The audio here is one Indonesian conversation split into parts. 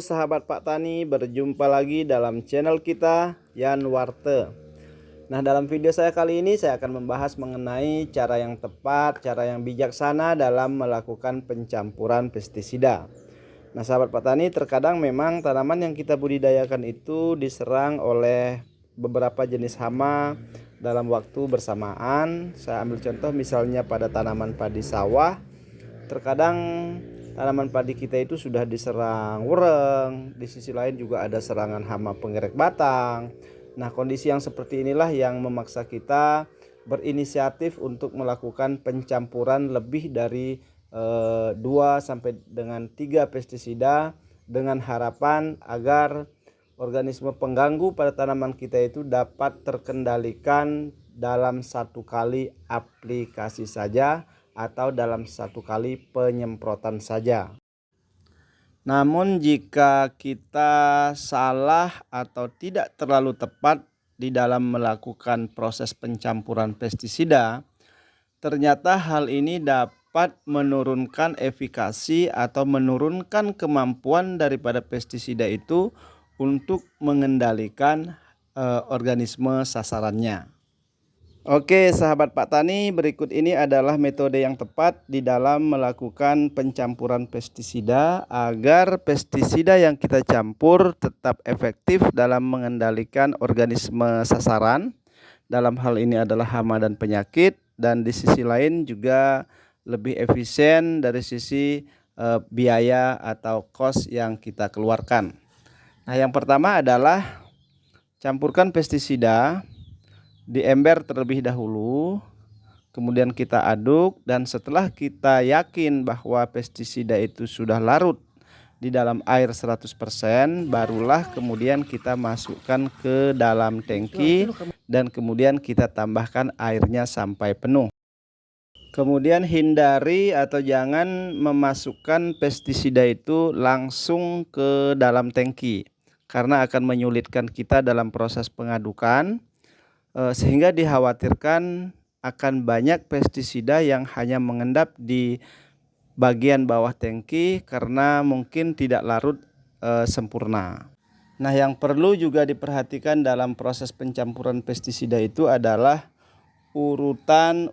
sahabat Pak Tani, berjumpa lagi dalam channel kita Yanwarte. Nah, dalam video saya kali ini saya akan membahas mengenai cara yang tepat, cara yang bijaksana dalam melakukan pencampuran pestisida. Nah, sahabat Pak Tani, terkadang memang tanaman yang kita budidayakan itu diserang oleh beberapa jenis hama dalam waktu bersamaan. Saya ambil contoh misalnya pada tanaman padi sawah. Terkadang tanaman padi kita itu sudah diserang wereng, di sisi lain juga ada serangan hama penggerek batang. Nah, kondisi yang seperti inilah yang memaksa kita berinisiatif untuk melakukan pencampuran lebih dari 2 sampai dengan 3 pestisida dengan harapan agar organisme pengganggu pada tanaman kita itu dapat terkendalikan dalam satu kali aplikasi saja atau dalam satu kali penyemprotan saja. Namun jika kita salah atau tidak terlalu tepat di dalam melakukan proses pencampuran pestisida, ternyata hal ini dapat menurunkan efikasi atau menurunkan kemampuan daripada pestisida itu untuk mengendalikan organisme sasarannya. Oke, sahabat Pak Tani, berikut ini adalah metode yang tepat di dalam melakukan pencampuran pestisida agar pestisida yang kita campur tetap efektif dalam mengendalikan organisme sasaran. Dalam hal ini adalah hama dan penyakit, dan di sisi lain juga lebih efisien dari sisi biaya atau cost yang kita keluarkan. Nah, yang pertama adalah campurkan pestisida di ember terlebih dahulu, kemudian kita aduk, dan setelah kita yakin bahwa pestisida itu sudah larut di dalam air 100%, barulah kemudian kita masukkan ke dalam tangki dan kemudian kita tambahkan airnya sampai penuh. Kemudian hindari atau jangan memasukkan pestisida itu langsung ke dalam tangki karena akan menyulitkan kita dalam proses pengadukan. Sehingga dikhawatirkan akan banyak pestisida yang hanya mengendap di bagian bawah tangki karena mungkin tidak larut sempurna. Nah, yang perlu juga diperhatikan dalam proses pencampuran pestisida itu adalah urutan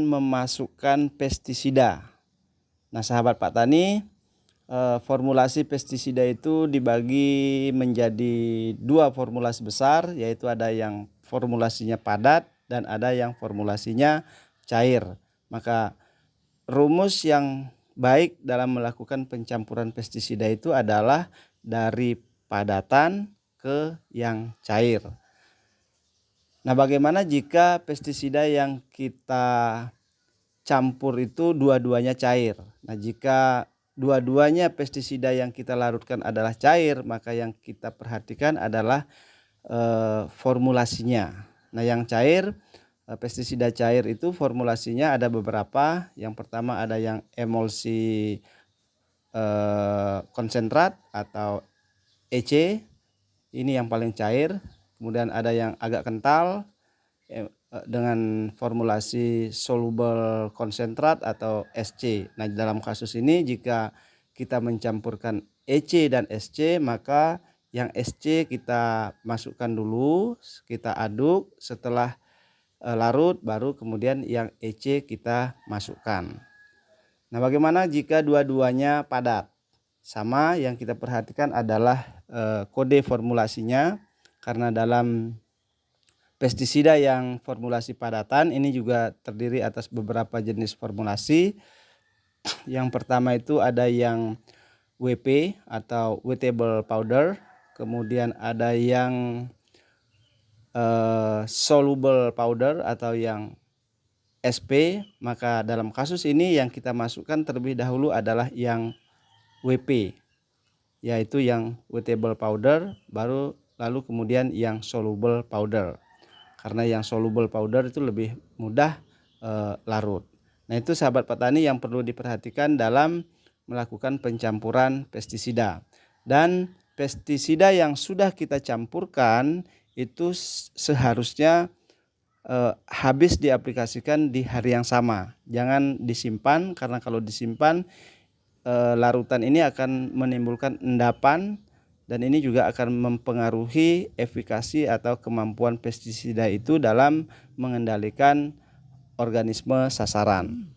memasukkan pestisida. Nah, sahabat Pak Tani, formulasi pestisida itu dibagi menjadi 2 formulasi besar, yaitu ada yang formulasinya padat dan ada yang formulasinya cair. Maka rumus yang baik dalam melakukan pencampuran pestisida itu adalah dari padatan ke yang cair. Nah, bagaimana jika pestisida yang kita campur itu dua-duanya cair? Nah, jika dua-duanya pestisida yang kita larutkan adalah cair, maka yang kita perhatikan adalah formulasinya. Nah, yang cair, pestisida cair itu formulasinya ada beberapa. Yang pertama ada yang emulsi konsentrat atau EC, ini yang paling cair. Kemudian ada yang agak kental dengan formulasi soluble konsentrat atau SC. Nah, dalam kasus ini jika kita mencampurkan EC dan SC, maka yang SC kita masukkan dulu, kita aduk, setelah larut baru kemudian yang EC kita masukkan. Nah, bagaimana jika dua-duanya padat? Sama, yang kita perhatikan adalah kode formulasinya, karena dalam pestisida yang formulasi padatan ini juga terdiri atas beberapa jenis formulasi. Yang pertama itu ada yang WP atau wettable powder, kemudian ada yang soluble powder atau yang SP. Maka dalam kasus ini yang kita masukkan terlebih dahulu adalah yang WP, yaitu yang wettable powder, lalu kemudian yang soluble powder, karena yang soluble powder itu lebih mudah larut. Nah, itu sahabat petani yang perlu diperhatikan dalam melakukan pencampuran pestisida. Dan pestisida yang sudah kita campurkan itu seharusnya habis diaplikasikan di hari yang sama. Jangan disimpan, karena kalau disimpan larutan ini akan menimbulkan endapan, dan ini juga akan mempengaruhi efikasi atau kemampuan pestisida itu dalam mengendalikan organisme sasaran.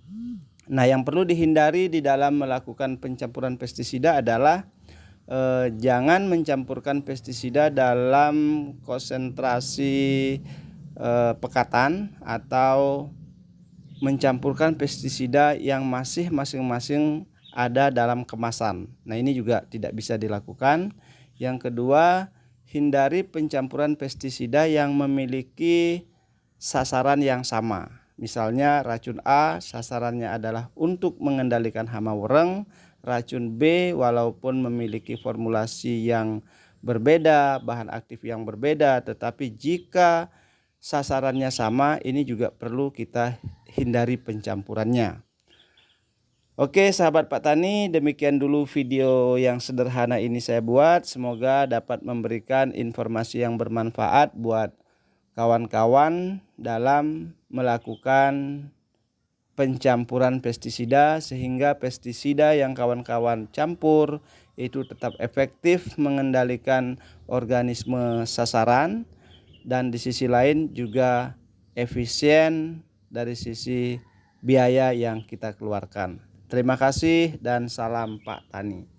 Nah, yang perlu dihindari di dalam melakukan pencampuran pestisida adalah jangan mencampurkan pestisida dalam konsentrasi pekatan atau mencampurkan pestisida yang masih masing-masing ada dalam kemasan. Nah, ini juga tidak bisa dilakukan. Yang kedua, hindari pencampuran pestisida yang memiliki sasaran yang sama. Misalnya racun A sasarannya adalah untuk mengendalikan hama wereng, racun B walaupun memiliki formulasi yang berbeda, bahan aktif yang berbeda, tetapi jika sasarannya sama, ini juga perlu kita hindari pencampurannya. Oke sahabat Pak Tani, demikian dulu video yang sederhana ini saya buat. Semoga dapat memberikan informasi yang bermanfaat buat kawan-kawan dalam melakukan pencampuran pestisida, sehingga pestisida yang kawan-kawan campur itu tetap efektif mengendalikan organisme sasaran, dan di sisi lain juga efisien dari sisi biaya yang kita keluarkan. Terima kasih dan salam Pak Tani.